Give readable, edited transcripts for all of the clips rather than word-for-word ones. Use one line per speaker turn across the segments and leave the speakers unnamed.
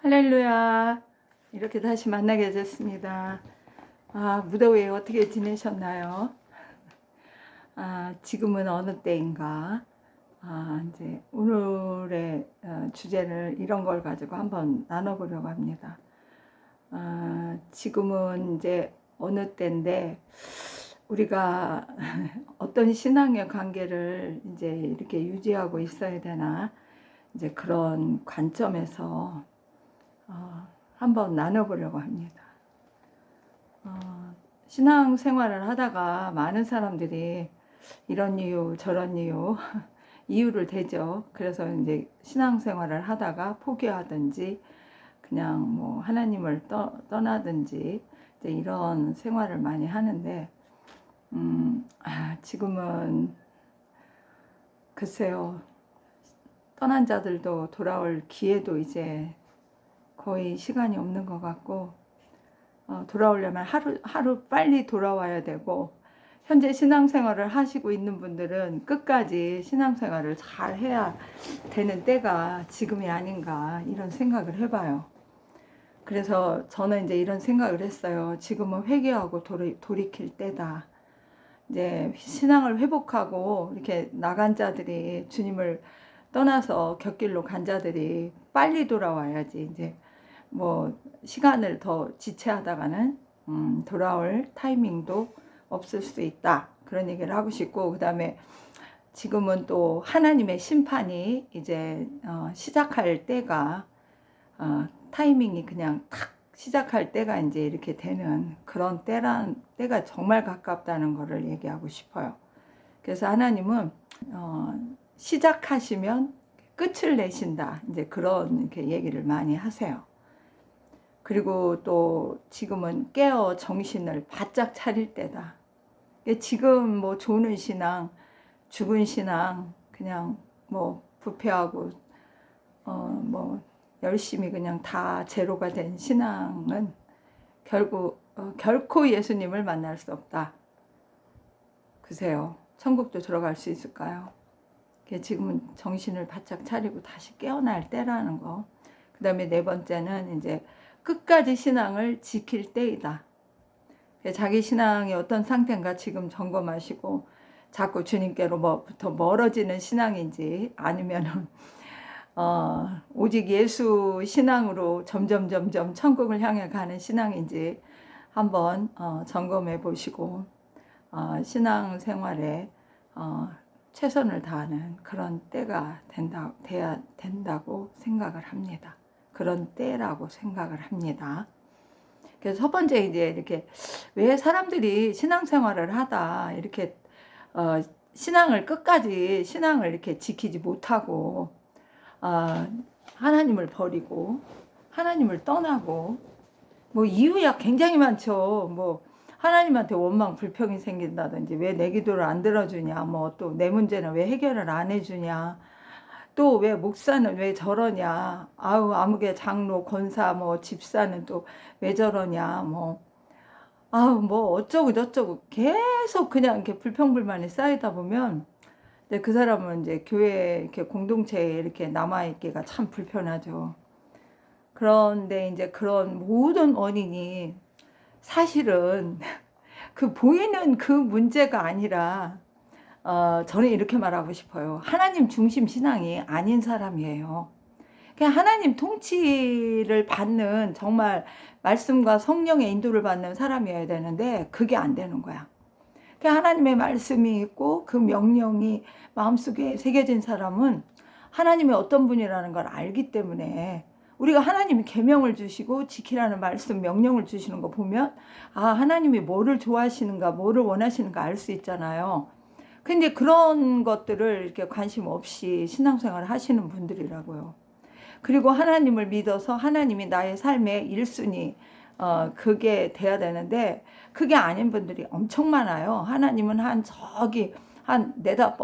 할렐루야. 이렇게 다시 만나게 됐습니다. 무더위에 어떻게 지내셨나요? 지금은 어느 때인가? 이제 오늘의 주제를 이런 걸 가지고 한번 나눠보려고 합니다. 지금은 이제 어느 때인데 우리가 어떤 신앙의 관계를 이제 이렇게 유지하고 있어야 되나? 이제 그런 관점에서 한번 나눠보려고 합니다. 신앙 생활을 하다가 많은 사람들이 이런 이유 저런 이유 이유를 대죠. 그래서 이제 신앙 생활을 하다가 포기하든지 그냥 뭐 하나님을 떠나든지 이제 이런 생활을 많이 하는데 지금은 글쎄요, 떠난 자들도 돌아올 기회도 이제 거의 시간이 없는 것 같고, 돌아오려면 하루 빨리 돌아와야 되고, 현재 신앙생활을 하시고 있는 분들은 끝까지 신앙생활을 잘 해야 되는 때가 지금이 아닌가 이런 생각을 해봐요. 그래서 저는 이제 이런 생각을 했어요. 지금은 회개하고 돌이킬 때다. 이제 신앙을 회복하고 이렇게 나간 자들이, 주님을 떠나서 곁길로 간 자들이 빨리 돌아와야지 이제 뭐 시간을 더 지체하다가는 돌아올 타이밍도 없을 수 있다, 그런 얘기를 하고 싶고, 그 다음에 지금은 또 하나님의 심판이 이제 시작할 때가 타이밍이 그냥 탁 시작할 때가 이제 이렇게 되는 그런 때가 정말 가깝다는 것을 얘기하고 싶어요. 그래서 하나님은 시작하시면 끝을 내신다, 이제 그런 이렇게 얘기를 많이 하세요. 그리고 또 지금은 깨어 정신을 바짝 차릴 때다. 지금 뭐 조는 신앙, 죽은 신앙, 그냥 뭐 부패하고 뭐 열심히 그냥 다 제로가 된 신앙은 결코 예수님을 만날 수 없다. 글쎄요, 천국도 들어갈 수 있을까요? 지금은 정신을 바짝 차리고 다시 깨어날 때라는 거. 그 다음에 네 번째는 이제 끝까지 신앙을 지킬 때이다. 자기 신앙이 어떤 상태인가 지금 점검하시고, 자꾸 주님께로부터 멀어지는 신앙인지 아니면은 오직 예수 신앙으로 점점 천국을 향해 가는 신앙인지 한번 점검해 보시고, 신앙 생활에 최선을 다하는 그런 때가 돼야 된다고 생각을 합니다. 그런 때라고 생각을 합니다. 그래서 첫 번째 이제 이렇게 왜 사람들이 신앙생활을 하다 이렇게 신앙을 끝까지 신앙을 이렇게 지키지 못하고 하나님을 버리고 하나님을 떠나고, 뭐 이유야 굉장히 많죠. 뭐 하나님한테 원망 불평이 생긴다든지, 왜 내 기도를 안 들어주냐, 뭐 또 내 문제는 왜 해결을 안 해주냐, 또 왜 목사는 왜 저러냐, 아무개 장로 권사 뭐 집사는 또 왜 저러냐, 뭐 어쩌고 저쩌고 계속 그냥 이렇게 불평불만이 쌓이다 보면 이제 그 사람은 이제 교회 이렇게 공동체에 이렇게 남아있기가 참 불편하죠. 그런데 이제 그런 모든 원인이 사실은 그 보이는 그 문제가 아니라, 저는 이렇게 말하고 싶어요. 하나님 중심 신앙이 아닌 사람이에요. 그냥 하나님 통치를 받는, 정말 말씀과 성령의 인도를 받는 사람이어야 되는데 그게 안 되는 거야. 그냥 하나님의 말씀이 있고 그 명령이 마음속에 새겨진 사람은 하나님이 어떤 분이라는 걸 알기 때문에, 우리가 하나님이 계명을 주시고 지키라는 말씀, 명령을 주시는 거 보면 하나님이 뭐를 좋아하시는가, 뭐를 원하시는가 알 수 있잖아요. 근데 그런 것들을 이렇게 관심 없이 신앙생활을 하시는 분들이라고요. 그리고 하나님을 믿어서 하나님이 나의 삶의 1순위 그게 돼야 되는데 그게 아닌 분들이 엄청 많아요. 하나님은 한 네다섯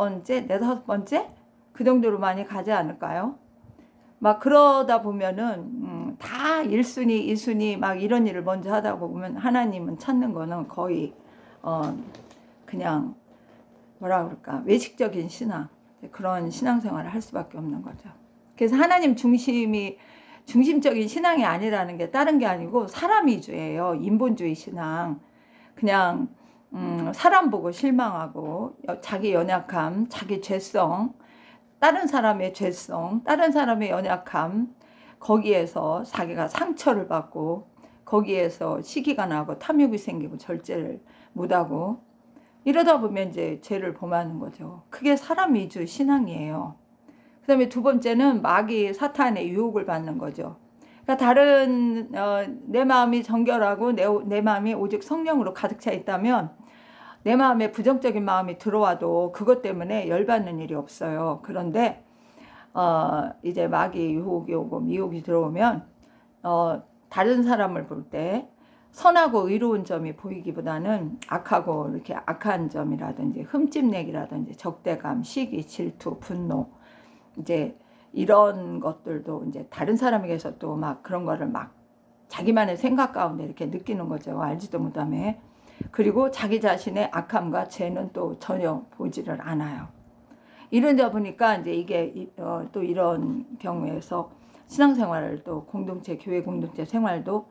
번째 그 정도로 많이 가지 않을까요? 막 그러다 보면은 다 1순위 2순위 막 이런 일을 먼저 하다 보면 하나님은 찾는 거는 거의 그냥 뭐라 그럴까, 외식적인 신앙, 그런 신앙생활을 할 수밖에 없는 거죠. 그래서 하나님 중심이 중심적인 신앙이 아니라는 게 다른 게 아니고 사람 위주예요. 인본주의 신앙. 그냥 사람 보고 실망하고 자기 연약함, 자기 죄성, 다른 사람의 죄성, 다른 사람의 연약함, 거기에서 자기가 상처를 받고 거기에서 시기가 나고 탐욕이 생기고 절제를 못하고 이러다 보면 이제 죄를 범하는 거죠. 그게 사람 위주 신앙이에요. 그 다음에 두 번째는 마귀 사탄의 유혹을 받는 거죠. 그러니까 다른 내 마음이 정결하고 내 마음이 오직 성령으로 가득 차 있다면 내 마음에 부정적인 마음이 들어와도 그것 때문에 열받는 일이 없어요. 그런데 이제 마귀 유혹이 오고 미혹이 들어오면 다른 사람을 볼 때 선하고 의로운 점이 보이기보다는 악하고 이렇게 악한 점이라든지 흠집내기라든지 적대감, 시기, 질투, 분노 이제 이런 것들도 이제 다른 사람에게서 또 막 그런 거를 막 자기만의 생각 가운데 이렇게 느끼는 거죠. 알지도 못하며. 그리고 자기 자신의 악함과 죄는 또 전혀 보지를 않아요. 이러다 보니까 이제 이게 또 이런 경우에서 신앙생활을 또 공동체, 교회 공동체 생활도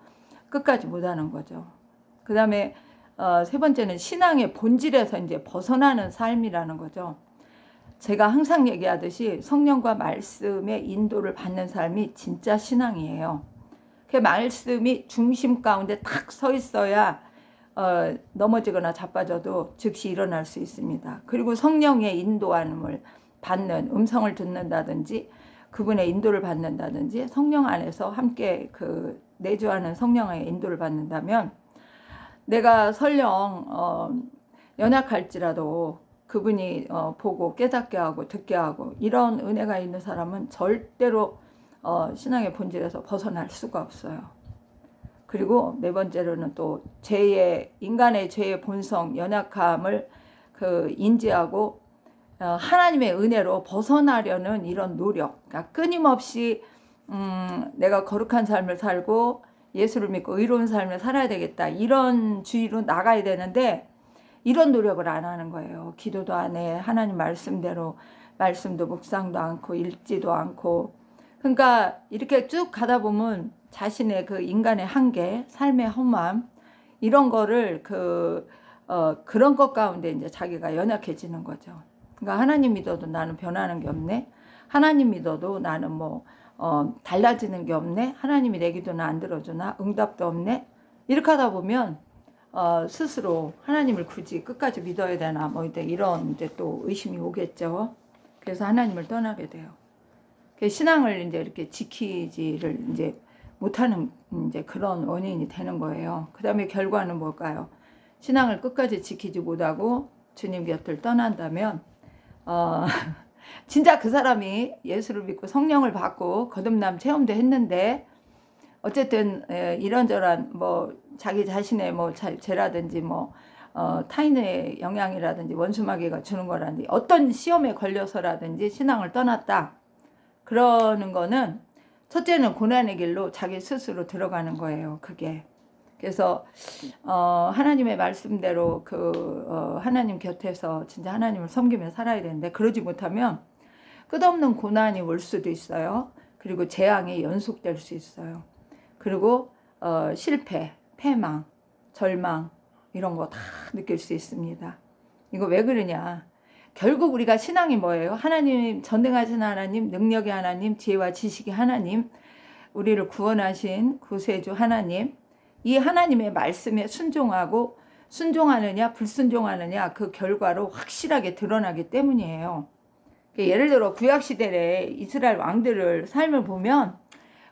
끝까지 못하는 거죠. 그 다음에 세 번째는 신앙의 본질에서 이제 벗어나는 삶이라는 거죠. 제가 항상 얘기하듯이 성령과 말씀의 인도를 받는 삶이 진짜 신앙이에요. 그 말씀이 중심 가운데 탁 서 있어야 넘어지거나 자빠져도 즉시 일어날 수 있습니다. 그리고 성령의 인도함을 받는 음성을 듣는다든지 그분의 인도를 받는다든지 성령 안에서 함께 그 내주하는 성령의 인도를 받는다면 내가 설령 연약할지라도 그분이 보고 깨닫게 하고 듣게 하고 이런 은혜가 있는 사람은 절대로 신앙의 본질에서 벗어날 수가 없어요. 그리고 네 번째로는 또 인간의 죄의 본성, 연약함을 인지하고 하나님의 은혜로 벗어나려는 이런 노력, 그러니까 끊임없이 내가 거룩한 삶을 살고 예수를 믿고 의로운 삶을 살아야 되겠다 이런 주의로 나가야 되는데 이런 노력을 안 하는 거예요. 기도도 안 해. 하나님 말씀대로 말씀도 묵상도 않고 읽지도 않고. 그러니까 이렇게 쭉 가다 보면 자신의 그 인간의 한계, 삶의 허무함 이런 거를 그런 것 가운데 이제 자기가 연약해지는 거죠. 그러니까 하나님 믿어도 나는 변하는 게 없네. 하나님 믿어도 나는 달라지는 게 없네. 하나님이 내 기도는 안 들어주나? 응답도 없네. 이렇게 하다 보면 스스로 하나님을 굳이 끝까지 믿어야 되나 이런 이제 또 의심이 오겠죠. 그래서 하나님을 떠나게 돼요. 신앙을 이제 이렇게 지키지를 이제 못하는 이제 그런 원인이 되는 거예요. 그 다음에 결과는 뭘까요? 신앙을 끝까지 지키지 못하고 주님 곁을 떠난다면 진짜 그 사람이 예수를 믿고 성령을 받고 거듭남 체험도 했는데 어쨌든 이런저런 자기 자신의 죄라든지 타인의 영향이라든지 원수마귀가 주는 거라든지 어떤 시험에 걸려서라든지 신앙을 떠났다. 그러는 거는 첫째는 고난의 길로 자기 스스로 들어가는 거예요. 그게. 그래서 하나님의 말씀대로 하나님 곁에서 진짜 하나님을 섬기며 살아야 되는데 그러지 못하면 끝없는 고난이 올 수도 있어요. 그리고 재앙이 연속될 수 있어요. 그리고 실패, 패망, 절망 이런 거 다 느낄 수 있습니다. 이거 왜 그러냐? 결국 우리가 신앙이 뭐예요? 하나님, 전능하신 하나님, 능력의 하나님, 지혜와 지식의 하나님, 우리를 구원하신 구세주 하나님, 이 하나님의 말씀에 순종하느냐 불순종하느냐 그 결과로 확실하게 드러나기 때문이에요. 예를 들어 구약시대에 이스라엘 왕들을 삶을 보면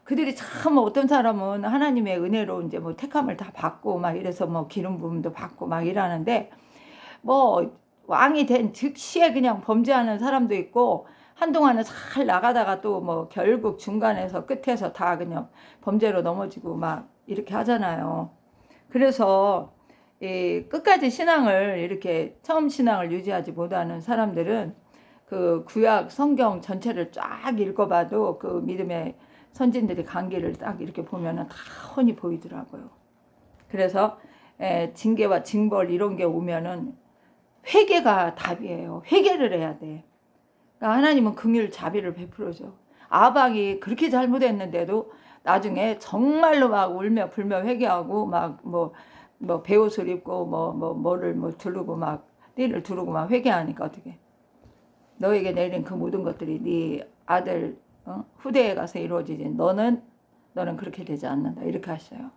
그들이 참 어떤 사람은 하나님의 은혜로 이제 택함을 다 받고 이래서 기름 부음도 받고 이러는데 왕이 된 즉시에 그냥 범죄하는 사람도 있고 한동안은 잘 나가다가 또 결국 중간에서 끝에서 다 그냥 범죄로 넘어지고 이렇게 하잖아요. 그래서 끝까지 신앙을 이렇게 처음 신앙을 유지하지 못하는 사람들은 그 구약 성경 전체를 쫙 읽어봐도 그 믿음의 선진들이 간기를 딱 이렇게 보면은 다 훤히 보이더라고요. 그래서 징계와 징벌 이런 게 오면은 회개가 답이에요. 회개를 해야 돼. 그러니까 하나님은 긍휼 자비를 베풀어줘. 아방이 그렇게 잘못했는데도 나중에 정말로 막 울며 불며 회개하고 막 뭐 베옷을 입고 뭐를 두르고 막 띠를 두르고 막 회개하니까 어떻게? 너에게 내린 그 모든 것들이 네 아들 후대에 가서 이루어지지. 너는 그렇게 되지 않는다. 이렇게 하셔요.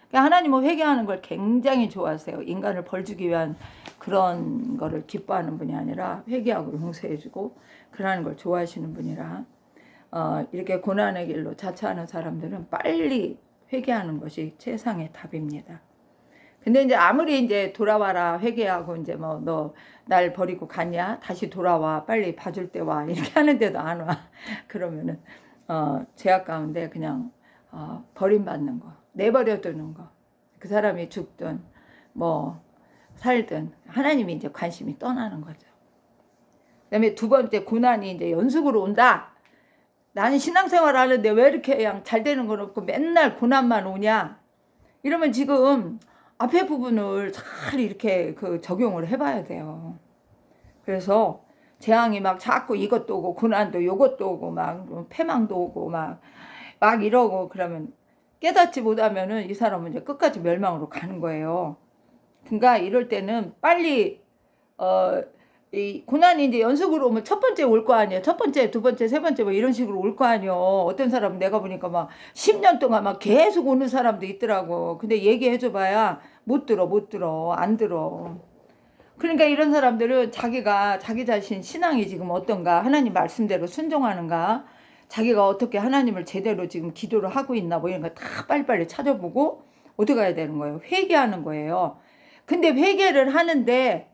그러니까 하나님은 회개하는 걸 굉장히 좋아하세요. 인간을 벌주기 위한 그런 거를 기뻐하는 분이 아니라 회개하고 용서해주고 그러는 걸 좋아하시는 분이라 이렇게 고난의 길로 자처하는 사람들은 빨리 회개하는 것이 최상의 답입니다. 근데 이제 아무리 이제 돌아와라 회개하고 이제 뭐 너 날 버리고 갔냐 다시 돌아와 빨리 봐줄 때 와 이렇게 하는데도 안 와. 그러면은 죄악 가운데 그냥 버림받는 거 내버려 두는 거 그 사람이 죽든 뭐 살든 하나님이 이제 관심이 떠나는 거죠. 그다음에 두 번째 고난이 이제 연속으로 온다. 나는 신앙생활 하는데 왜 이렇게 그냥 잘 되는 건 없고 맨날 고난만 오냐? 이러면 지금 앞에 부분을 잘 이렇게 적용을 해봐야 돼요. 그래서 재앙이 막 자꾸 이것도 오고 고난도 요것도 오고 막 패망도 오고 막 이러고 그러면 깨닫지 못하면은 이 사람은 이제 끝까지 멸망으로 가는 거예요. 그러니까 이럴 때는 빨리 이 고난이 이제 연속으로 오면 첫 번째 올 거 아니에요. 첫 번째, 두 번째, 세 번째 뭐 이런 식으로 올 거 아니에요. 어떤 사람은 내가 보니까 막 10년 동안 막 계속 오는 사람도 있더라고. 근데 얘기해줘 봐야 못 들어, 안 들어. 그러니까 이런 사람들은 자기가 자기 자신 신앙이 지금 어떤가, 하나님 말씀대로 순종하는가, 자기가 어떻게 하나님을 제대로 지금 기도를 하고 있나 뭐 이런 거 다 빨리빨리 찾아보고 어떻게 해야 되는 거예요? 회개하는 거예요. 근데 회개를 하는데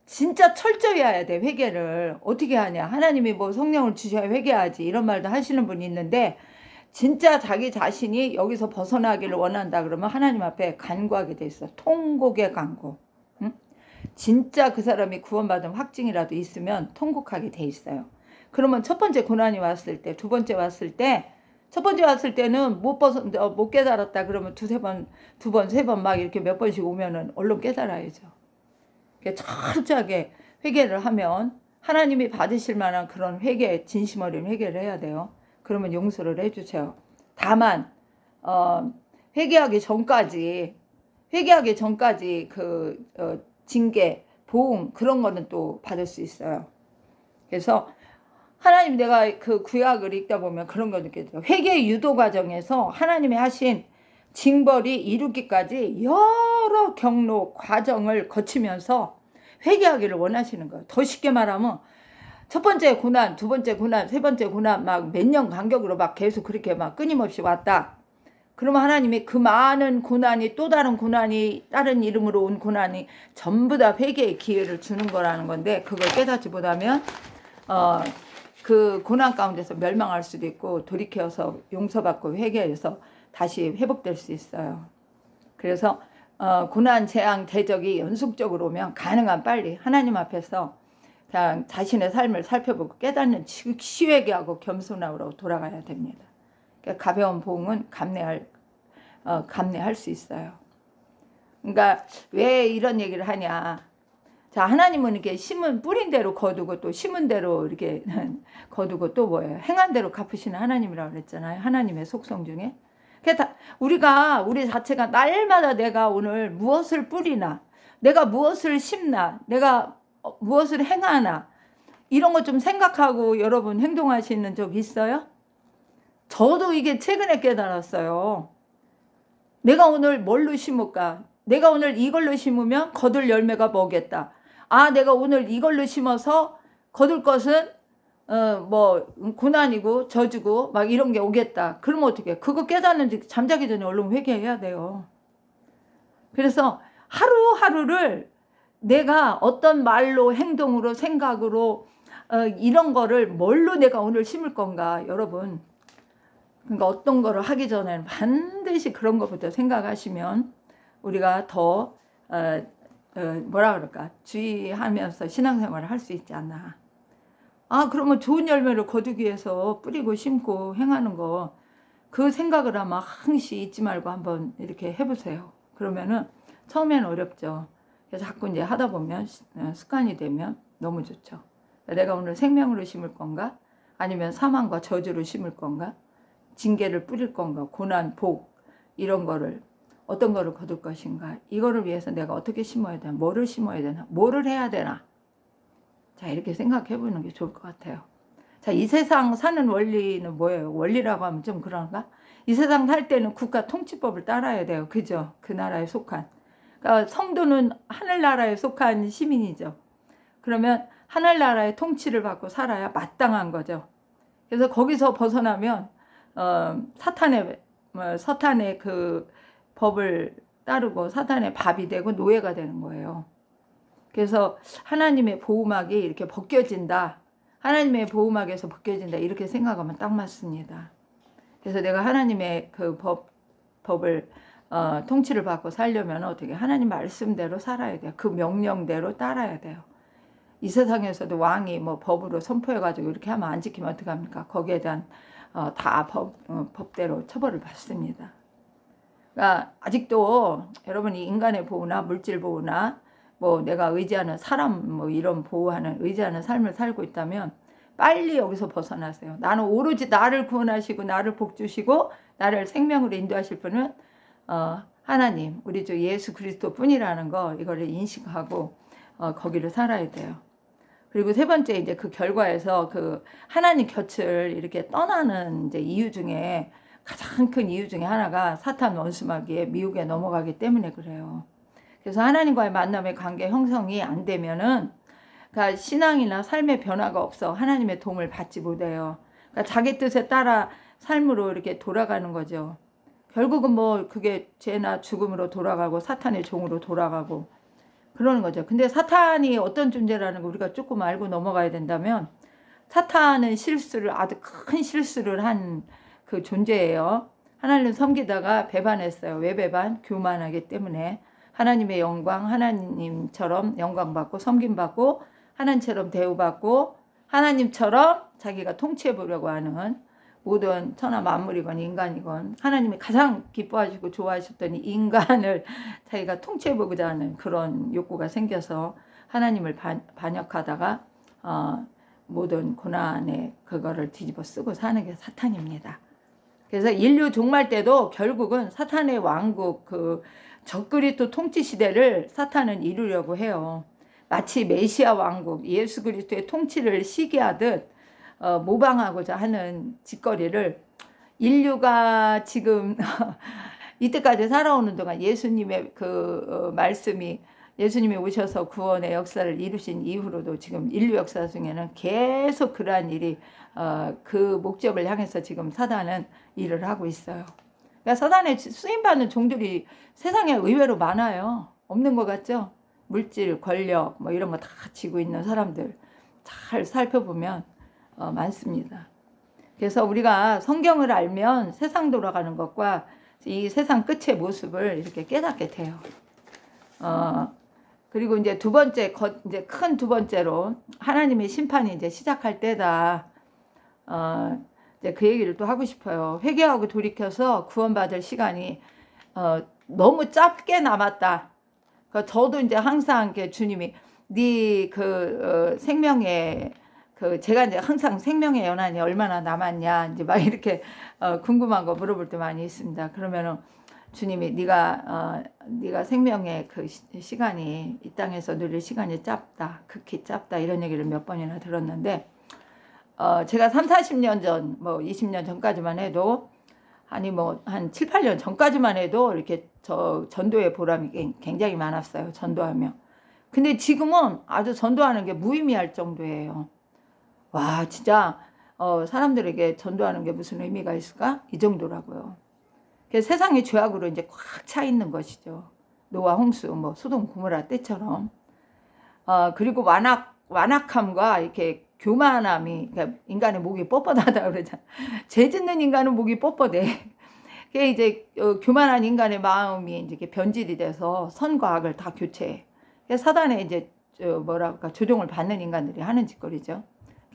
진짜 철저히 해야 돼. 회개를 어떻게 하냐, 하나님이 뭐 성령을 주셔야 회개하지 이런 말도 하시는 분이 있는데 진짜 자기 자신이 여기서 벗어나기를 원한다 그러면 하나님 앞에 간구하게 돼 있어. 통곡의 간구. 응? 진짜 그 사람이 구원받은 확증이라도 있으면 통곡하게 돼 있어요. 그러면 첫 번째 고난이 왔을 때, 두 번째 왔을 때, 첫 번째 왔을 때는 못 깨달았다 그러면 두세 번, 세 번 막 이렇게 몇 번씩 오면은 얼른 깨달아야죠. 철저하게 회개를 하면 하나님이 받으실 만한 그런 회개, 진심 어린 회개를 해야 돼요. 그러면 용서를 해주세요. 다만 회개하기 전까지 징계, 보응 그런 거는 또 받을 수 있어요. 그래서 하나님 내가 그 구약을 읽다 보면 그런 거 느껴져요. 회개 유도 과정에서 하나님이 하신 징벌이 이루기까지 여러 경로 과정을 거치면서 회개하기를 원하시는 거예요. 더 쉽게 말하면 첫 번째 고난, 두 번째 고난, 세 번째 고난 막 몇 년 간격으로 막 계속 그렇게 막 끊임없이 왔다. 그러면 하나님이 그 많은 고난이 또 다른 고난이 다른 이름으로 온 고난이 전부 다 회개의 기회를 주는 거라는 건데 그걸 깨닫지 못하면 그 고난 가운데서 멸망할 수도 있고 돌이켜서 용서받고 회개해서 다시 회복될 수 있어요. 그래서 고난, 재앙, 대적이 연속적으로 오면 가능한 빨리 하나님 앞에서 그냥 자신의 삶을 살펴보고 깨닫는 즉시 회개하고 겸손하고 돌아가야 됩니다. 그러니까 가벼운 보응은 감내할 수 있어요. 그러니까 왜 이런 얘기를 하냐? 자, 하나님은 이렇게 심은 뿌린 대로 거두고 또 심은 대로 이렇게 거두고 또 뭐예요? 행한 대로 갚으시는 하나님이라고 그랬잖아요. 하나님의 속성 중에. 우리 자체가 날마다 내가 오늘 무엇을 뿌리나, 내가 무엇을 심나, 내가 무엇을 행하나 이런 거 좀 생각하고 여러분 행동하시는 적 있어요? 저도 이게 최근에 깨달았어요. 내가 오늘 뭘로 심을까? 내가 오늘 이걸로 심으면 거둘 열매가 뭐겠다. 내가 오늘 이걸로 심어서 거둘 것은 뭐 고난이고 저주고 막 이런 게 오겠다. 그러면 어떻게? 그거 깨닫는지 잠자기 전에 얼른 회개해야 돼요. 그래서 하루하루를 내가 어떤 말로 행동으로 생각으로 이런 거를 뭘로 내가 오늘 심을 건가 여러분. 그러니까 어떤 거를 하기 전에는 반드시 그런 것부터 생각하시면 우리가 더 주의하면서 신앙생활을 할 수 있지 않나. 그러면 좋은 열매를 거두기 위해서 뿌리고 심고 행하는 거 그 생각을 아마 항시 잊지 말고 한번 이렇게 해보세요. 그러면은 처음에는 어렵죠. 그래서 자꾸 이제 하다 보면 습관이 되면 너무 좋죠. 내가 오늘 생명으로 심을 건가? 아니면 사망과 저주로 심을 건가? 징계를 뿌릴 건가, 고난, 복 이런 거를 어떤 거를 거둘 것인가, 이거를 위해서 내가 어떻게 심어야 되나, 뭐를 심어야 되나, 뭐를 해야 되나. 자, 이렇게 생각해 보는 게 좋을 것 같아요. 자, 이 세상 사는 원리는 뭐예요? 원리라고 하면 좀 그런가? 이 세상 살 때는 국가 통치법을 따라야 돼요. 그죠? 그 나라에 속한. 그러니까 성도는 하늘나라에 속한 시민이죠. 그러면 하늘나라의 통치를 받고 살아야 마땅한 거죠. 그래서 거기서 벗어나면 사탄의 그 법을 따르고 사탄의 밥이 되고 노예가 되는 거예요. 그래서 하나님의 보호막이 이렇게 벗겨진다. 하나님의 보호막에서 벗겨진다. 이렇게 생각하면 딱 맞습니다. 그래서 내가 하나님의 그 법을 통치를 받고 살려면 어떻게 하나님 말씀대로 살아야 돼요. 그 명령대로 따라야 돼요. 이 세상에서도 왕이 뭐 법으로 선포해가지고 이렇게 하면 안 지키면 어떡합니까? 거기에 대한 다 법대로 처벌을 받습니다. 그러니까 아직도 여러분이 인간의 보호나 물질 보호나 뭐 내가 의지하는 사람 뭐 이런 보호하는 의지하는 삶을 살고 있다면 빨리 여기서 벗어나세요. 나는 오로지 나를 구원하시고 나를 복주시고 나를 생명으로 인도하실 분은 하나님, 우리 주 예수 그리스도 뿐이라는 거, 이거를 인식하고 거기를 살아야 돼요. 그리고 세 번째, 이제 그 결과에서 그 하나님 곁을 이렇게 떠나는 이제 이유 중에 가장 큰 이유 중에 하나가 사탄 원수마귀의 미혹에 넘어가기 때문에 그래요. 그래서 하나님과의 만남의 관계 형성이 안 되면은, 그러니까 신앙이나 삶의 변화가 없어. 하나님의 도움을 받지 못해요. 그러니까 자기 뜻에 따라 삶으로 이렇게 돌아가는 거죠. 결국은 뭐 그게 죄나 죽음으로 돌아가고 사탄의 종으로 돌아가고 그러는 거죠. 근데 사탄이 어떤 존재라는 거 우리가 조금 알고 넘어가야 된다면, 사탄은 아주 큰 실수를 한 그 존재예요. 하나님을 섬기다가 배반했어요. 왜 배반? 교만하기 때문에. 하나님의 영광, 하나님처럼 영광받고 섬김받고 하나님처럼 대우받고 하나님처럼 자기가 통치해보려고 하는 모든 천하 만물이건 인간이건 하나님이 가장 기뻐하시고 좋아하셨던 인간을 자기가 통치해보고자 하는 그런 욕구가 생겨서 하나님을 반역하다가 모든 고난의 그거를 뒤집어 쓰고 사는 게 사탄입니다. 그래서 인류 종말 때도 결국은 사탄의 왕국, 그 적그리스도 통치 시대를 사탄은 이루려고 해요. 마치 메시아 왕국, 예수 그리스도의 통치를 시기하듯 모방하고자 하는 짓거리를 인류가 지금 이때까지 살아오는 동안 예수님의 그 말씀이, 예수님이 오셔서 구원의 역사를 이루신 이후로도 지금 인류 역사 중에는 계속 그러한 일이 그 목적을 향해서 지금 사단은 일을 하고 있어요. 그러니까 사단에 쓰임받는 종들이 세상에 의외로 많아요. 없는 것 같죠? 물질, 권력 뭐 이런 거 다 지고 있는 사람들 잘 살펴보면 많습니다. 그래서 우리가 성경을 알면 세상 돌아가는 것과 이 세상 끝의 모습을 이렇게 깨닫게 돼요. 그리고 이제 두 번째, 이제 큰 두 번째로 하나님의 심판이 이제 시작할 때다. 이제 그 얘기를 또 하고 싶어요. 회개하고 돌이켜서 구원받을 시간이 너무 짧게 남았다. 그러니까 저도 이제 항상 주님이 네 그 생명의 제가 이제 항상 생명의 연한이 얼마나 남았냐 이제 막 이렇게 궁금한 거 물어볼 때 많이 있습니다. 그러면은 주님이 네가 생명의 그 시간이 이 땅에서 누릴 시간이 짧다, 극히 짧다 이런 얘기를 몇 번이나 들었는데 제가 30-40년 전, 뭐 20년 전까지만 해도 아니 뭐 한 7-8년 전까지만 해도 이렇게 전도의 보람이 굉장히 많았어요. 전도하며. 근데 지금은 아주 전도하는 게 무의미할 정도예요. 와, 진짜 사람들에게 전도하는 게 무슨 의미가 있을까? 이 정도라고요. 그래서 세상의 죄악으로 이제 꽉 차 있는 것이죠. 노아, 홍수, 뭐 소돔, 고모라 때처럼. 그리고 완악함과 이렇게 교만함이, 그러니까 인간의 목이 뻣뻣하다 그러잖아. 죄 짓는 인간은 목이 뻣뻣해. 그게 이제 교만한 인간의 마음이 이제 이렇게 변질이 돼서 선과 악을 다 교체해. 그래서 사단의 이제 뭐랄까 조종을 받는 인간들이 하는 짓거리죠.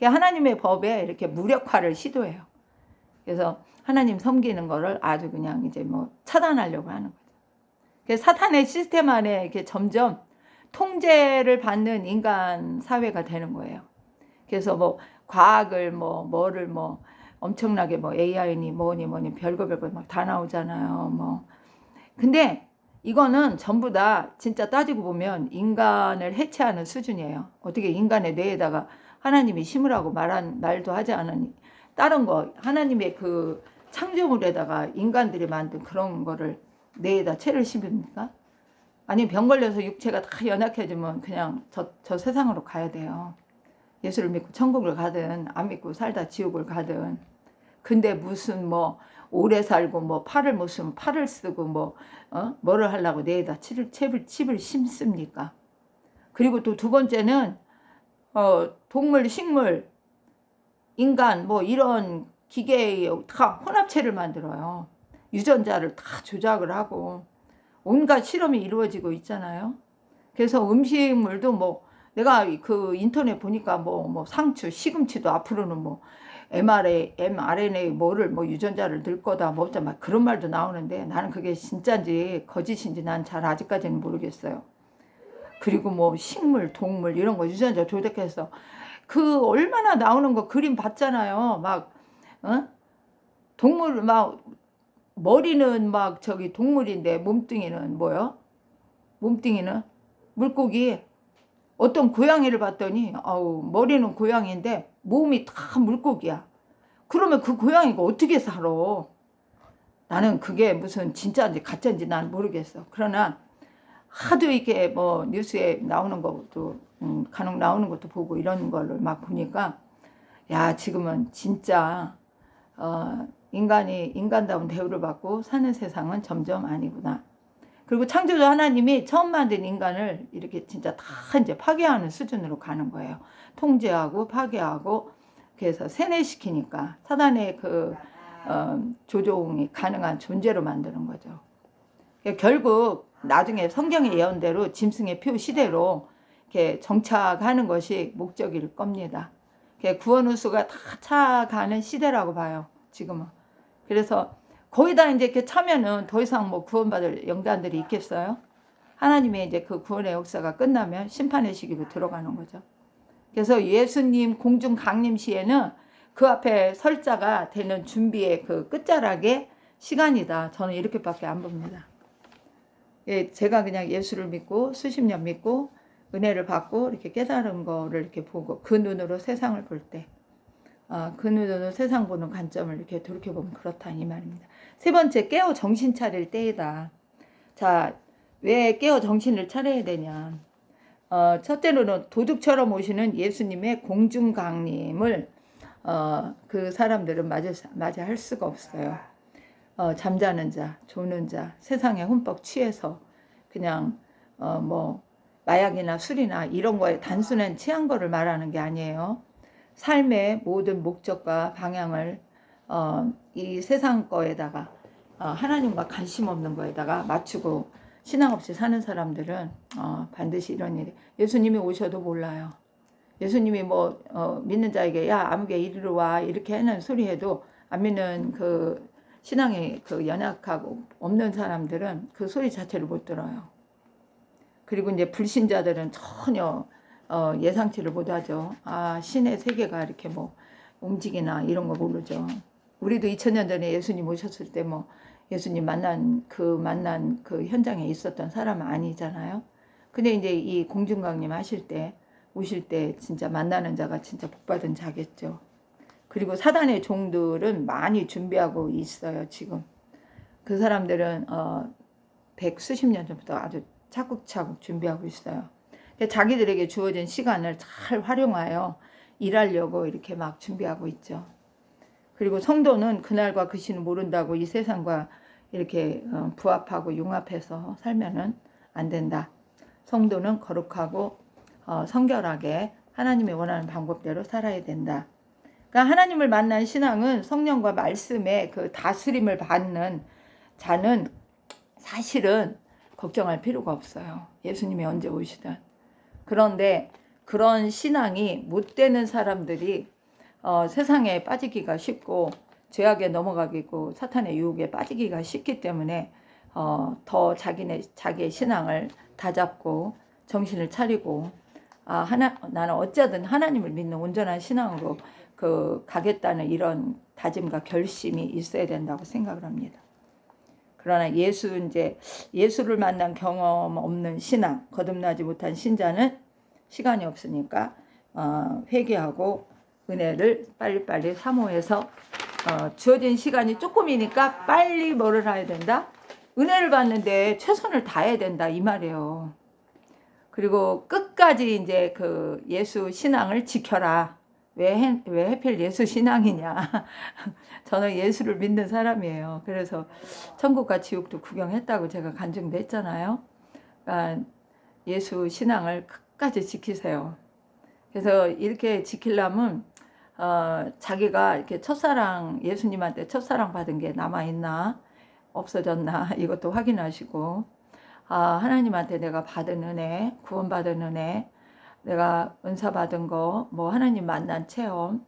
하나님의 법에 이렇게 무력화를 시도해요. 그래서 하나님 섬기는 거를 아주 그냥 이제 뭐 차단하려고 하는 거죠. 그래서 사탄의 시스템 안에 이렇게 점점 통제를 받는 인간 사회가 되는 거예요. 그래서 뭐 과학을 뭐를 엄청나게 뭐 AI니 뭐니 별거 막 다 나오잖아요. 뭐 근데 이거는 전부 다 진짜 따지고 보면 인간을 해체하는 수준이에요. 어떻게 인간의 뇌에다가 하나님이 심으라고 말도 하지 않으니 다른 거 하나님의 그 창조물에다가 인간들이 만든 그런 거를 뇌에다 채를 심습니까? 아니 병 걸려서 육체가 다 연약해지면 그냥 저 세상으로 가야 돼요. 예수를 믿고 천국을 가든 안 믿고 살다 지옥을 가든. 근데 무슨 뭐 오래 살고 뭐 팔을 무슨 팔을 쓰고 뭐 뭐를 하려고 뇌에다 칩을 심습니까? 그리고 또 두 번째는 동물, 식물, 인간 뭐 이런 기계에 다 혼합체를 만들어요. 유전자를 다 조작을 하고 온갖 실험이 이루어지고 있잖아요. 그래서 음식물도 뭐 내가 그 인터넷 보니까 뭐 상추, 시금치도 앞으로는 뭐 mRNA 뭐를 뭐 유전자를 넣을 거다 뭐 막 그런 말도 나오는데 나는 그게 진짜인지 거짓인지 난 잘 아직까지는 모르겠어요. 그리고 뭐 식물, 동물 이런 거 유전자 조작해서 그 얼마나 나오는 거 그림 봤잖아요. 막 동물 막 머리는 막 저기 동물인데 몸뚱이는 뭐요? 몸뚱이는 물고기. 어떤 고양이를 봤더니 머리는 고양이인데 몸이 다 물고기야. 그러면 그 고양이가 어떻게 살아? 나는 그게 무슨 진짜인지 가짜인지 난 모르겠어. 그러나 하도 이게 뭐 뉴스에 나오는 것도 간혹 나오는 것도 보고 이런 걸로 막 보니까 야 지금은 진짜 인간이 인간다운 대우를 받고 사는 세상은 점점 아니구나. 그리고 창조주 하나님이 처음 만든 인간을 이렇게 진짜 다 이제 파괴하는 수준으로 가는 거예요. 통제하고 파괴하고 그래서 세뇌시키니까 사단의 그 조종이 가능한 존재로 만드는 거죠. 결국 나중에 성경의 예언대로 짐승의 표 시대로 이렇게 정착하는 것이 목적일 겁니다. 구원 후수가 다 차가는 시대라고 봐요. 지금은. 그래서 거기다 이제 이렇게 차면은 더 이상 뭐 구원받을 영단들이 있겠어요? 하나님의 이제 그 구원의 역사가 끝나면 심판의 시기로 들어가는 거죠. 그래서 예수님 공중 강림 시에는 그 앞에 설자가 되는 준비의 그 끝자락의 시간이다. 저는 이렇게밖에 안 봅니다. 예, 제가 그냥 예수를 믿고 수십 년 믿고 은혜를 받고 이렇게 깨달은 거를 이렇게 보고 그 눈으로 세상을 볼 때, 그 눈으로 세상 보는 관점을 이렇게 돌이켜보면 그렇다 이 말입니다. 세 번째, 깨어 정신 차릴 때이다. 자, 왜 깨어 정신을 차려야 되냐? 첫째로는 도둑처럼 오시는 예수님의 공중 강림을 그 사람들은 맞이할 수가 없어요. 잠자는 자, 조는 자, 세상에 흠뻑 취해서 그냥 뭐 마약이나 술이나 이런 거에 단순한 취한 거를 말하는 게 아니에요. 삶의 모든 목적과 방향을 이 세상 거에다가 하나님과 관심 없는 거에다가 맞추고 신앙 없이 사는 사람들은 반드시 이런 일이 예수님이 오셔도 몰라요. 예수님이 뭐 믿는 자에게 야 아무개 이리로 와 이렇게 하는 소리 해도 안 믿는 그 신앙에 그 연약하고 없는 사람들은 그 소리 자체를 못 들어요. 그리고 이제 불신자들은 전혀 예상치를 못하죠. 신의 세계가 이렇게 뭐 움직이나 이런 거 모르죠. 우리도 2000년 전에 예수님 오셨을 때 뭐 예수님 만난 그 현장에 있었던 사람은 아니잖아요. 근데 이제 이 공중강림 오실 때 진짜 만나는 자가 진짜 복받은 자겠죠. 그리고 사단의 종들은 많이 준비하고 있어요, 지금. 그 사람들은 백수십 년 전부터 아주 차곡차곡 준비하고 있어요. 자기들에게 주어진 시간을 잘 활용하여 일하려고 이렇게 막 준비하고 있죠. 그리고 성도는 그날과 그 시는 모른다고 이 세상과 이렇게 부합하고 융합해서 살면은 안 된다. 성도는 거룩하고 성결하게 하나님이 원하는 방법대로 살아야 된다. 그러니까 하나님을 만난 신앙은 성령과 말씀의 그 다스림을 받는 자는 사실은 걱정할 필요가 없어요. 예수님이 언제 오시든. 그런데 그런 신앙이 못 되는 사람들이 세상에 빠지기가 쉽고 죄악에 넘어가기고 사탄의 유혹에 빠지기가 쉽기 때문에 더 자기의 신앙을 다잡고 정신을 차리고 나는 어쩌든 하나님을 믿는 온전한 신앙으로 가겠다는 이런 다짐과 결심이 있어야 된다고 생각을 합니다. 그러나 예수를 만난 경험 없는 신앙, 거듭나지 못한 신자는 시간이 없으니까 회개하고 은혜를 빨리빨리 사모해서 주어진 시간이 조금이니까 빨리 뭐를 해야 된다? 은혜를 받는데 최선을 다해야 된다 이 말이에요. 그리고 끝까지 이제 그 예수 신앙을 지켜라. 왜 하필 예수 신앙이냐. 저는 예수를 믿는 사람이에요. 그래서 천국과 지옥도 구경했다고 제가 간증도 했잖아요. 그러니까 예수 신앙을 끝까지 지키세요. 그래서 이렇게 지키려면 자기가 이렇게 예수님한테 첫사랑 받은 게 남아있나 없어졌나 이것도 확인하시고 하나님한테 내가 받은 은혜, 구원받은 은혜, 내가 은사 받은 거, 뭐 하나님 만난 체험.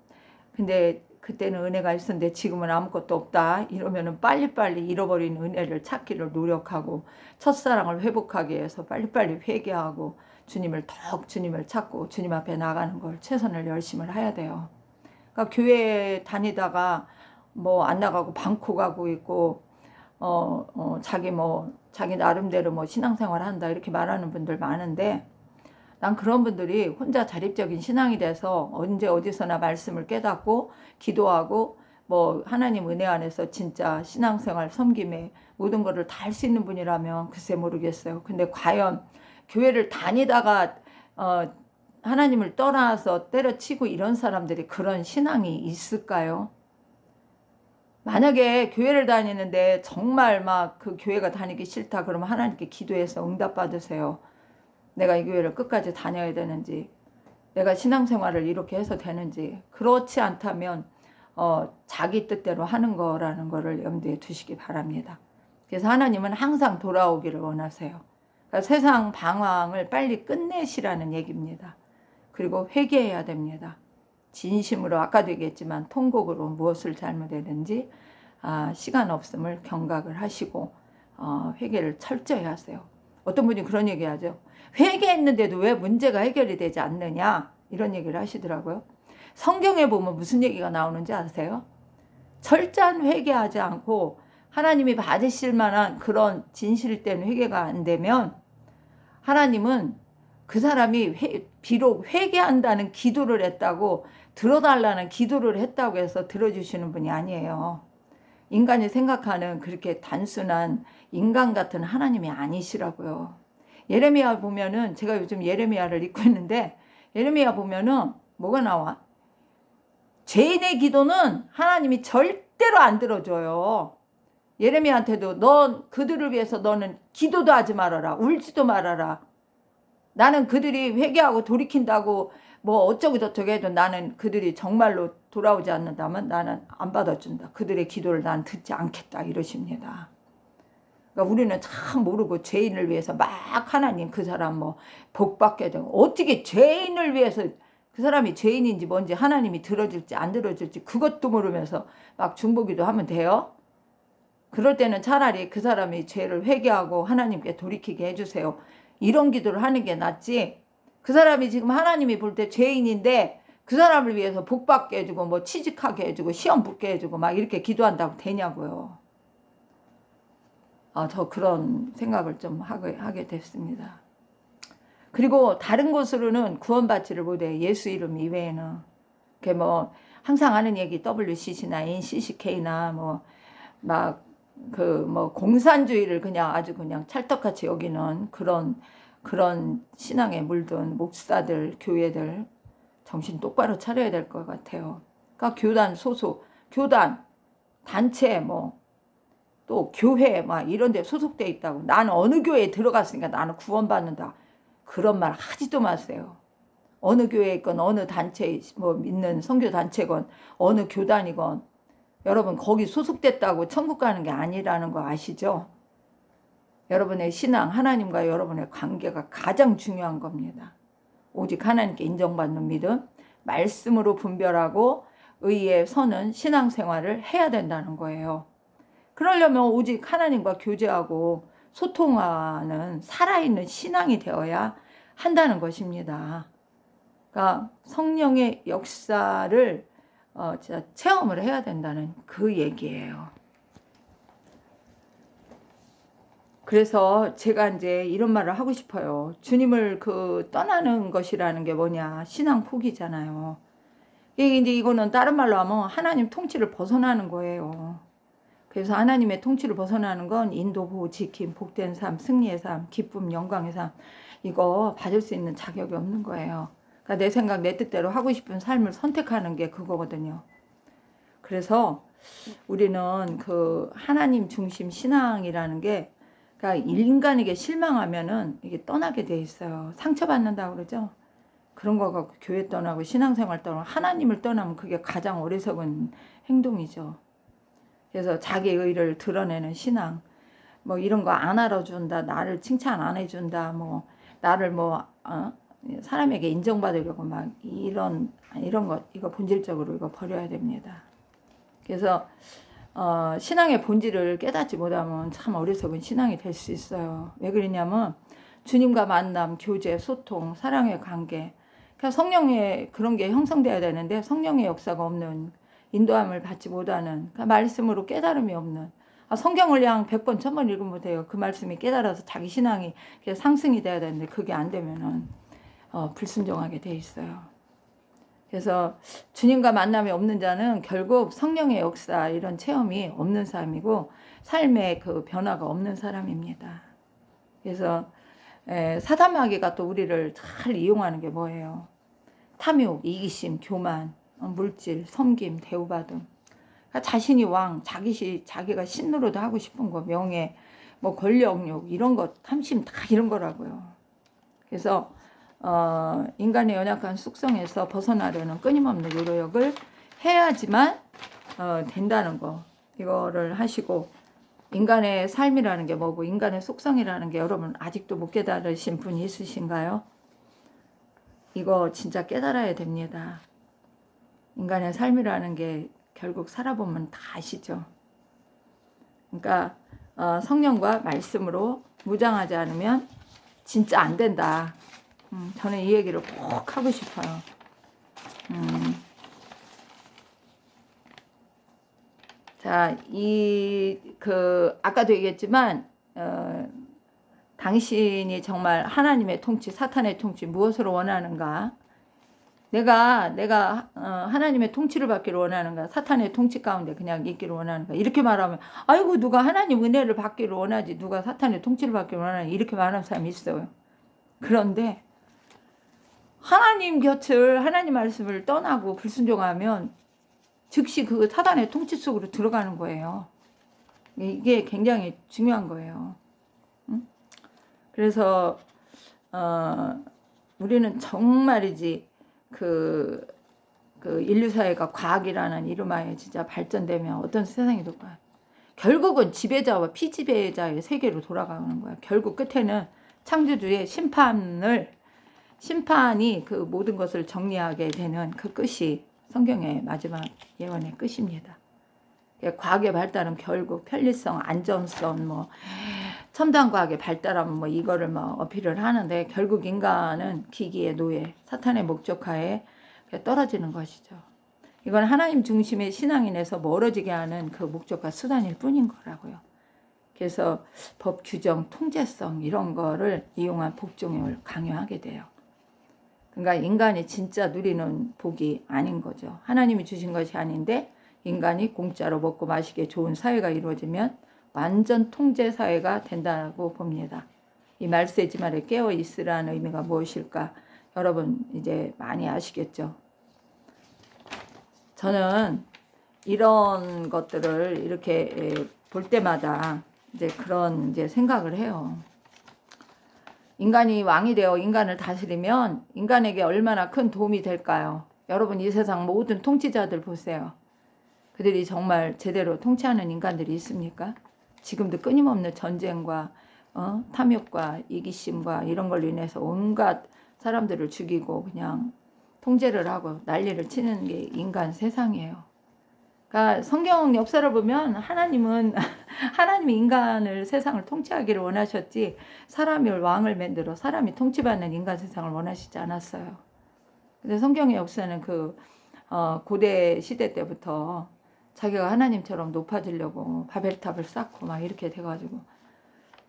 근데 그때는 은혜가 있었는데 지금은 아무것도 없다. 이러면은 빨리빨리 잃어버린 은혜를 찾기를 노력하고 첫사랑을 회복하기 위해서 빨리빨리 회개하고 주님을 찾고 주님 앞에 나가는 걸 최선을 열심히 해야 돼요. 그러니까 교회 다니다가 뭐 안 나가고 방콕 가고 있고 자기 나름대로 뭐 신앙생활 한다 이렇게 말하는 분들 많은데 난 그런 분들이 혼자 자립적인 신앙이 돼서 언제 어디서나 말씀을 깨닫고 기도하고 뭐 하나님 은혜 안에서 진짜 신앙생활 섬김에 모든 것을 다 할 수 있는 분이라면 글쎄 모르겠어요. 근데 과연 교회를 다니다가 하나님을 떠나서 때려치고 이런 사람들이 그런 신앙이 있을까요? 만약에 교회를 다니는데 정말 막 그 교회가 다니기 싫다 그러면 하나님께 기도해서 응답 받으세요. 내가 이 교회를 끝까지 다녀야 되는지, 내가 신앙생활을 이렇게 해서 되는지. 그렇지 않다면 자기 뜻대로 하는 거라는 거를 염두에 두시기 바랍니다. 그래서 하나님은 항상 돌아오기를 원하세요. 그러니까 세상 방황을 빨리 끝내시라는 얘기입니다. 그리고 회개해야 됩니다. 진심으로 아까도 얘기했지만 통곡으로 무엇을 잘못했는지 시간 없음을 경각을 하시고 회개를 철저히 하세요. 어떤 분이 그런 얘기하죠. 회개했는데도 왜 문제가 해결이 되지 않느냐 이런 얘기를 하시더라고요. 성경에 보면 무슨 얘기가 나오는지 아세요? 철저한 회개하지 않고 하나님이 받으실 만한 그런 진실된 회개가 안 되면 하나님은 그 사람이 비록 회개한다는 기도를 했다고 들어달라는 기도를 했다고 해서 들어주시는 분이 아니에요. 인간이 생각하는 그렇게 단순한 인간 같은 하나님이 아니시라고요. 예레미야 보면은 제가 요즘 예레미야를 읽고 있는데 예레미야 보면은 뭐가 나와? 죄인의 기도는 하나님이 절대로 안 들어줘요. 예레미야한테도 넌 그들을 위해서 너는 기도도 하지 말아라. 울지도 말아라. 나는 그들이 회개하고 돌이킨다고 뭐 어쩌고 저쩌고 해도 나는 그들이 정말로 돌아오지 않는다면 나는 안 받아준다. 그들의 기도를 난 듣지 않겠다 이러십니다. 그러니까 우리는 참 모르고 죄인을 위해서 막 하나님 그 사람 뭐 복받게 되고 어떻게 죄인을 위해서 그 사람이 죄인인지 뭔지 하나님이 들어줄지 안 들어줄지 그것도 모르면서 막 중보기도 하면 돼요? 그럴 때는 차라리 그 사람이 죄를 회개하고 하나님께 돌이키게 해주세요. 이런 기도를 하는 게 낫지. 그 사람이 지금 하나님이 볼 때 죄인인데 그 사람을 위해서 복받게 해주고 뭐 취직하게 해주고 시험 붙게 해주고 막 이렇게 기도한다고 되냐고요. 저 그런 생각을 좀 하게 됐습니다. 그리고 다른 곳으로는 구원받지를 못해. 예수 이름 이외에는. 그게 뭐 항상 하는 얘기 WCC나 NCCK나 뭐 막 그 뭐 공산주의를 그냥 아주 그냥 찰떡같이 여기는 그런 신앙에 물든 목사들, 교회들 정신 똑바로 차려야 될 것 같아요. 그러니까 교단 소속, 교단, 단체 뭐 또 교회 막 이런 데 소속돼 있다고. 나는 어느 교회에 들어갔으니까 나는 구원받는다. 그런 말 하지도 마세요. 어느 교회에 있건 어느 단체에 뭐 믿는 선교 단체건 어느 교단이건 여러분 거기 소속됐다고 천국 가는 게 아니라는 거 아시죠? 여러분의 신앙, 하나님과 여러분의 관계가 가장 중요한 겁니다. 오직 하나님께 인정받는 믿음, 말씀으로 분별하고 의에 서는 신앙생활을 해야 된다는 거예요. 그러려면 오직 하나님과 교제하고 소통하는 살아있는 신앙이 되어야 한다는 것입니다. 그러니까 성령의 역사를 진짜 체험을 해야 된다는 그 얘기예요. 그래서 제가 이제 이런 말을 하고 싶어요. 주님을 떠나는 것이라는 게 뭐냐? 신앙 포기잖아요. 이제 이거는 다른 말로 하면 하나님 통치를 벗어나는 거예요. 그래서 하나님의 통치를 벗어나는 건 인도, 보호, 지킴, 복된 삶, 승리의 삶, 기쁨, 영광의 삶, 이거 받을 수 있는 자격이 없는 거예요. 그러니까 내 생각, 내 뜻대로 하고 싶은 삶을 선택하는 게 그거거든요. 그래서 우리는 하나님 중심 신앙이라는 게, 그러니까 인간에게 실망하면은 이게 떠나게 돼 있어요. 상처받는다고 그러죠. 그런 거 갖고 교회 떠나고 신앙생활 떠나고 하나님을 떠나면 그게 가장 어리석은 행동이죠. 그래서 자기 의를 드러내는 신앙, 뭐 이런 거 안 알아준다, 나를 칭찬 안 해준다, 뭐 나를 사람에게 인정받으려고 막 이런 것, 이거 본질적으로 이거 버려야 됩니다. 그래서 신앙의 본질을 깨닫지 못하면 참 어리석은 신앙이 될 수 있어요. 왜 그러냐면 주님과 만남, 교제, 소통, 사랑의 관계, 그러니까 성령의 그런 게 형성돼야 되는데 성령의 역사가 없는, 인도함을 받지 못하는, 그러니까 말씀으로 깨달음이 없는, 성경을 그냥 100번, 1000번 읽으면 돼요. 그 말씀이 깨달아서 자기 신앙이 상승이 돼야 되는데 그게 안 되면은 불순종하게 돼 있어요. 그래서 주님과 만남이 없는 자는 결국 성령의 역사 이런 체험이 없는 사람이고 삶의 그 변화가 없는 사람입니다. 그래서 사단마귀가 또 우리를 잘 이용하는 게 뭐예요? 탐욕, 이기심, 교만, 물질, 섬김, 대우받음. 그러니까 자신이 왕, 자기가 신노릇 하고 싶은 거, 명예, 뭐 권력욕 이런 거, 탐심 다 이런 거라고요. 그래서 인간의 연약한 숙성에서 벗어나려는 끊임없는 노력을 해야지만 된다는 거, 이거를 하시고, 인간의 삶이라는 게 뭐고 인간의 속성이라는 게 여러분 아직도 못 깨달으신 분이 있으신가요? 이거 진짜 깨달아야 됩니다. 인간의 삶이라는 게 결국 살아보면 다 아시죠. 그러니까 성령과 말씀으로 무장하지 않으면 진짜 안 된다. 저는 이 얘기를 꼭 하고 싶어요. 자, 아까도 얘기했지만, 당신이 정말 하나님의 통치, 사탄의 통치, 무엇을 원하는가? 내가 하나님의 통치를 받기를 원하는가? 사탄의 통치 가운데 그냥 있기를 원하는가? 이렇게 말하면, 아이고, 누가 하나님 은혜를 받기를 원하지, 누가 사탄의 통치를 받기를 원하지, 이렇게 말하는 사람이 있어요. 그런데, 하나님 말씀을 떠나고 불순종하면, 즉시 그 사단의 통치 속으로 들어가는 거예요. 이게 굉장히 중요한 거예요. 그래서 우리는 정말이지 인류 사회가 과학이라는 이름하에 진짜 발전되면 어떤 세상이 될까요? 결국은 지배자와 피지배자의 세계로 돌아가는 거야. 결국 끝에는 창조주의 심판이 그 모든 것을 정리하게 되는 그 끝이 성경의 마지막 예언의 끝입니다. 과학의 발달은 결국 편리성, 안전성, 첨단 과학의 발달하면 이거를 어필을 하는데 결국 인간은 기기의 노예, 사탄의 목적하에 떨어지는 것이죠. 이건 하나님 중심의 신앙인에서 멀어지게 하는 그 목적과 수단일 뿐인 거라고요. 그래서 법, 규정, 통제성 이런 거를 이용한 복종을 강요하게 돼요. 그러니까 인간이 진짜 누리는 복이 아닌 거죠. 하나님이 주신 것이 아닌데 인간이 공짜로 먹고 마시게 좋은 사회가 이루어지면 완전 통제 사회가 된다고 봅니다. 이 말세지 말에 깨어 있으라는 의미가 무엇일까? 여러분 이제 많이 아시겠죠? 저는 이런 것들을 이렇게 볼 때마다 이제 그런 생각을 해요. 인간이 왕이 되어 인간을 다스리면 인간에게 얼마나 큰 도움이 될까요? 여러분 이 세상 모든 통치자들 보세요. 그들이 정말 제대로 통치하는 인간들이 있습니까? 지금도 끊임없는 전쟁과 탐욕과 이기심과 이런 걸로 인해서 온갖 사람들을 죽이고 그냥 통제를 하고 난리를 치는 게 인간 세상이에요. 그러니까 성경 역사를 보면 하나님이 인간을 세상을 통치하기를 원하셨지 사람이 왕을 만들어 사람이 통치받는 인간 세상을 원하시지 않았어요. 근데 성경의 역사는 고대 시대 때부터 자기가 하나님처럼 높아지려고 바벨탑을 쌓고 막 이렇게 돼가지고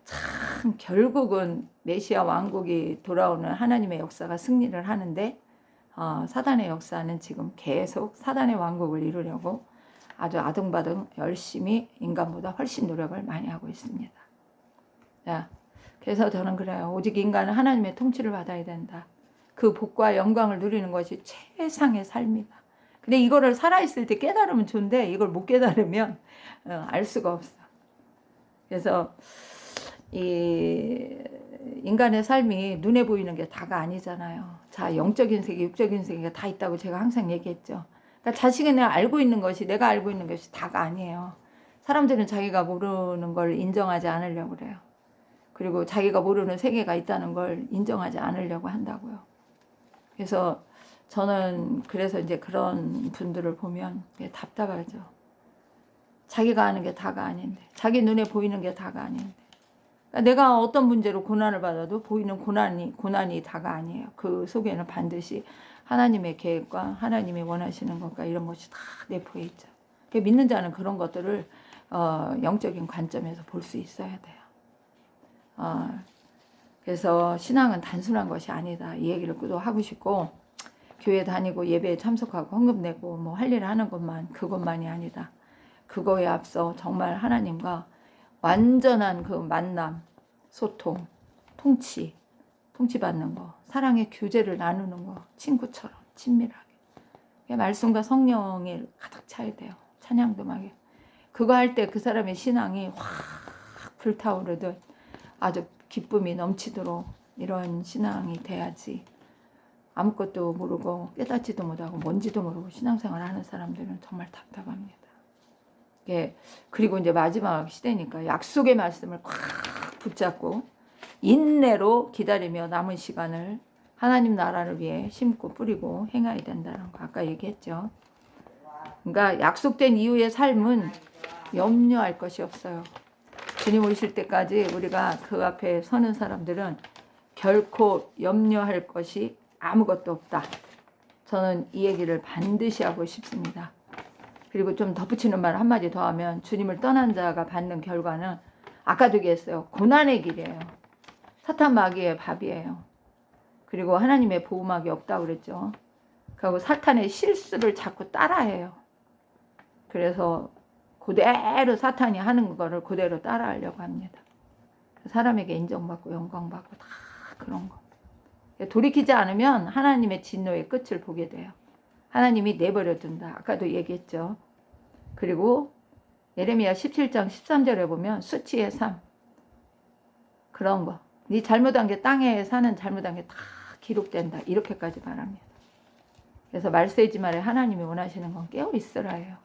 참 결국은 메시아 왕국이 돌아오는 하나님의 역사가 승리를 하는데 사단의 역사는 지금 계속 사단의 왕국을 이루려고 아주 아등바등 열심히 인간보다 훨씬 노력을 많이 하고 있습니다. 자, 그래서 저는 그래요. 오직 인간은 하나님의 통치를 받아야 된다. 그 복과 영광을 누리는 것이 최상의 삶이다. 근데 이거를 살아있을 때 깨달으면 좋은데 이걸 못 깨달으면 알 수가 없어. 그래서 이 인간의 삶이 눈에 보이는 게 다가 아니잖아요. 자, 영적인 세계, 육적인 세계가 다 있다고 제가 항상 얘기했죠. 그러니까 자식이 내가 알고 있는 것이 내가 알고 있는 것이 다가 아니에요. 사람들은 자기가 모르는 걸 인정하지 않으려고 그래요. 그리고 자기가 모르는 세계가 있다는 걸 인정하지 않으려고 한다고요. 그래서 저는 그래서 이제 그런 분들을 보면 답답하죠. 자기가 아는 게 다가 아닌데, 자기 눈에 보이는 게 다가 아닌데, 그러니까 내가 어떤 문제로 고난을 받아도 보이는 고난이 다가 아니에요. 그 속에는 반드시 하나님의 계획과 하나님이 원하시는 것과 이런 것이 다 내포해 있죠. 믿는 자는 그런 것들을 영적인 관점에서 볼 수 있어야 돼요. 그래서 신앙은 단순한 것이 아니다. 이 얘기를 또 하고 싶고, 교회 다니고 예배에 참석하고 헌금 내고 뭐 할 일을 하는 것만 그것만이 아니다. 그거에 앞서 정말 하나님과 완전한 그 만남, 소통, 통치받는 거, 사랑의 교제를 나누는 거, 친구처럼 친밀하게. 말씀과 성령이 가득 차야 돼요. 찬양도 막 해요. 그거 할 때 그 사람의 신앙이 확 불타오르듯 아주 기쁨이 넘치도록 이런 신앙이 돼야지. 아무것도 모르고 깨닫지도 못하고 뭔지도 모르고 신앙생활 하는 사람들은 정말 답답합니다. 그리고 이제 마지막 시대니까 약속의 말씀을 꽉 붙잡고 인내로 기다리며 남은 시간을 하나님 나라를 위해 심고 뿌리고 행해야 된다는 거 아까 얘기했죠. 그러니까 약속된 이후의 삶은 염려할 것이 없어요. 주님 오실 때까지 우리가 그 앞에 서는 사람들은 결코 염려할 것이 아무것도 없다. 저는 이 얘기를 반드시 하고 싶습니다. 그리고 좀 덧붙이는 말 한마디 더 하면 주님을 떠난 자가 받는 결과는 아까도 얘기했어요. 고난의 길이에요. 사탄 마귀의 밥이에요. 그리고 하나님의 보호막이 없다고 그랬죠. 그리고 사탄의 실수를 자꾸 따라해요. 그래서 그대로 사탄이 하는 거를 그대로 따라하려고 합니다. 사람에게 인정받고 영광받고 다 그런 거. 돌이키지 않으면 하나님의 진노의 끝을 보게 돼요. 하나님이 내버려 둔다. 아까도 얘기했죠. 그리고 예레미야 17장 13절에 보면 수치의 삶. 그런 거. 네 잘못한 게 땅에 사는 잘못한 게 다 기록된다. 이렇게까지 말합니다. 그래서 말세지 말에 하나님이 원하시는 건 깨어 있으라예요.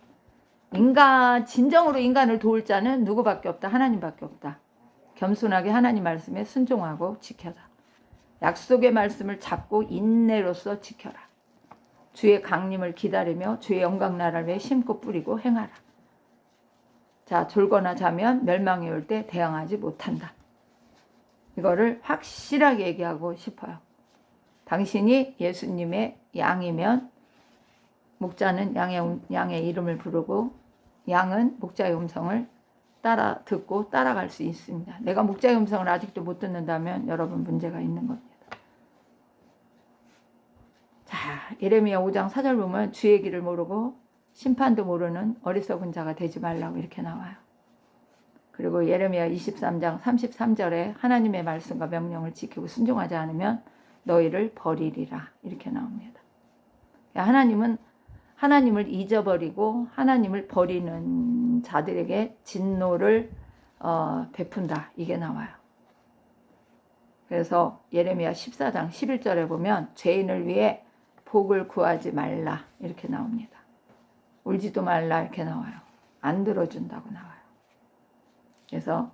진정으로 인간을 도울 자는 누구밖에 없다. 하나님밖에 없다. 겸손하게 하나님 말씀에 순종하고 지켜라. 약속의 말씀을 잡고 인내로서 지켜라. 주의 강림을 기다리며 주의 영광 나라를 위해 심고 뿌리고 행하라. 자, 졸거나 자면 멸망이 올 때 대항하지 못한다. 이거를 확실하게 얘기하고 싶어요. 당신이 예수님의 양이면 목자는 양의 이름을 부르고 양은 목자의 음성을 따라 듣고 따라갈 수 있습니다. 내가 목자의 음성을 아직도 못 듣는다면 여러분 문제가 있는 겁니다. 자, 예레미야 5장 4절 보면 주의 길을 모르고 심판도 모르는 어리석은 자가 되지 말라고 이렇게 나와요. 그리고 예레미야 23장 33절에 하나님의 말씀과 명령을 지키고 순종하지 않으면 너희를 버리리라 이렇게 나옵니다. 하나님은 하나님을 잊어버리고 하나님을 버리는 자들에게 진노를 베푼다 이게 나와요. 그래서 예레미야 14장 11절에 보면 죄인을 위해 복을 구하지 말라 이렇게 나옵니다. 울지도 말라 이렇게 나와요. 안 들어준다고 나와요. 그래서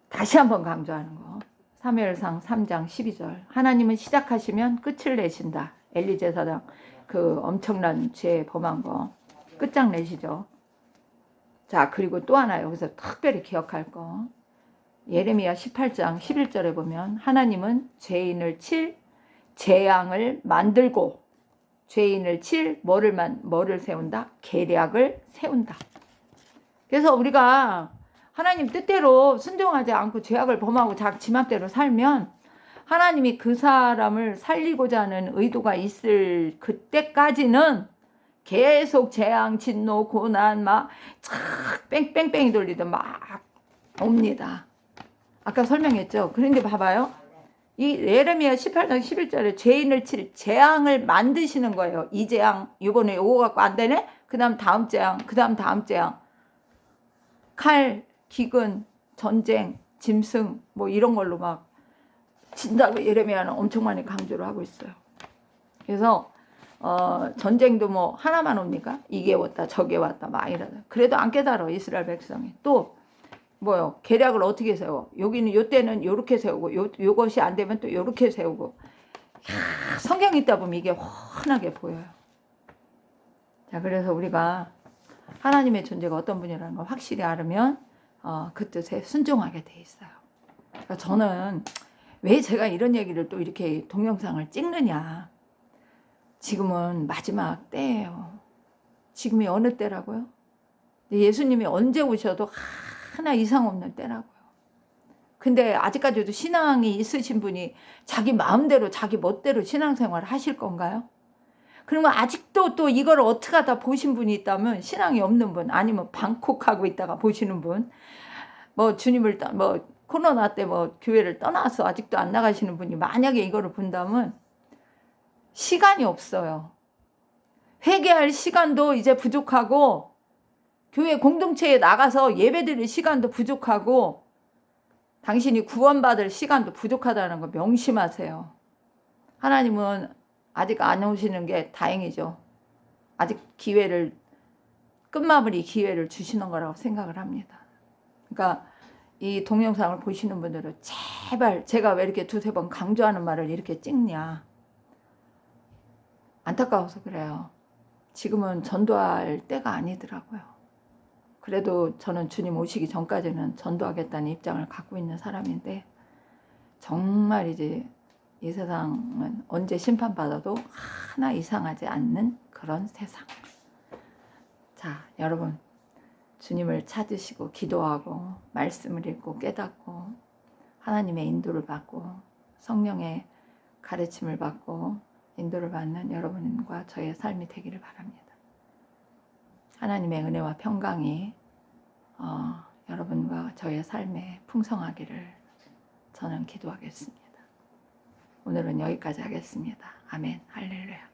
다시 한번 강조하는 거. 사무엘상 3장 12절. 하나님은 시작하시면 끝을 내신다. 엘리 제사장 그 엄청난 죄 범한 거 끝장내시죠. 자, 그리고 또 하나 여기서 특별히 기억할 거. 예레미야 18장 11절에 보면 하나님은 죄인을 칠 재앙을 만들고 죄인을 칠 뭐를 세운다? 계략을 세운다. 그래서 우리가 하나님 뜻대로 순종하지 않고 죄악을 범하고 지 맘대로 살면 하나님이 그 사람을 살리고자 하는 의도가 있을 그때까지는 계속 재앙, 진노, 고난 막 뺑뺑뺑이 돌리듯 막 옵니다. 아까 설명했죠. 그런데 봐봐요. 이 예레미야 18장 11절에 죄인을 칠 재앙을 만드시는 거예요. 이 재앙, 이번에 요거 갖고 안 되네? 그 다음 재앙, 그 다음 재앙. 칼, 기근, 전쟁, 짐승 뭐 이런 걸로 막 진다고 예레미야는 엄청 많이 강조를 하고 있어요. 그래서 전쟁도 뭐 하나만 옵니까? 이게 왔다 저게 왔다 막 이러다. 그래도 안 깨달아 이스라엘 백성이. 또 뭐요? 계략을 어떻게 세워? 여기는 요때는 요렇게 세우고 요것이 안 되면 또 요렇게 세우고. 성경 읽다 보면 이게 훤하게 보여요. 자, 그래서 우리가 하나님의 존재가 어떤 분이라는 걸 확실히 알으면 그 뜻에 순종하게 돼 있어요. 그러니까 저는 왜 제가 이런 얘기를 또 이렇게 동영상을 찍느냐. 지금은 마지막 때예요. 지금이 어느 때라고요? 예수님이 언제 오셔도 하나 이상 없는 때라고요. 근데 아직까지도 신앙이 있으신 분이 자기 마음대로 자기 멋대로 신앙생활을 하실 건가요? 그러면 아직도 또 이걸 어떻게 하다 보신 분이 있다면 신앙이 없는 분, 아니면 방콕하고 있다가 보시는 분, 뭐 주님을 뭐 코로나 때 뭐 교회를 떠나서 아직도 안 나가시는 분이 만약에 이거를 본다면 시간이 없어요. 회개할 시간도 이제 부족하고 교회 공동체에 나가서 예배드릴 시간도 부족하고 당신이 구원받을 시간도 부족하다는 거 명심하세요. 하나님은 아직 안 오시는 게 다행이죠. 아직 끝마무리 기회를 주시는 거라고 생각을 합니다. 그러니까 이 동영상을 보시는 분들은 제발, 제가 왜 이렇게 두세 번 강조하는 말을 이렇게 찍냐. 안타까워서 그래요. 지금은 전도할 때가 아니더라고요. 그래도 저는 주님 오시기 전까지는 전도하겠다는 입장을 갖고 있는 사람인데 정말 이제 이 세상은 언제 심판받아도 하나 이상하지 않는 그런 세상. 자, 여러분 주님을 찾으시고 기도하고 말씀을 읽고 깨닫고 하나님의 인도를 받고 성령의 가르침을 받고 인도를 받는 여러분과 저의 삶이 되기를 바랍니다. 하나님의 은혜와 평강이 여러분과 저의 삶에 풍성하기를 저는 기도하겠습니다. 오늘은 여기까지 하겠습니다. 아멘. 할렐루야.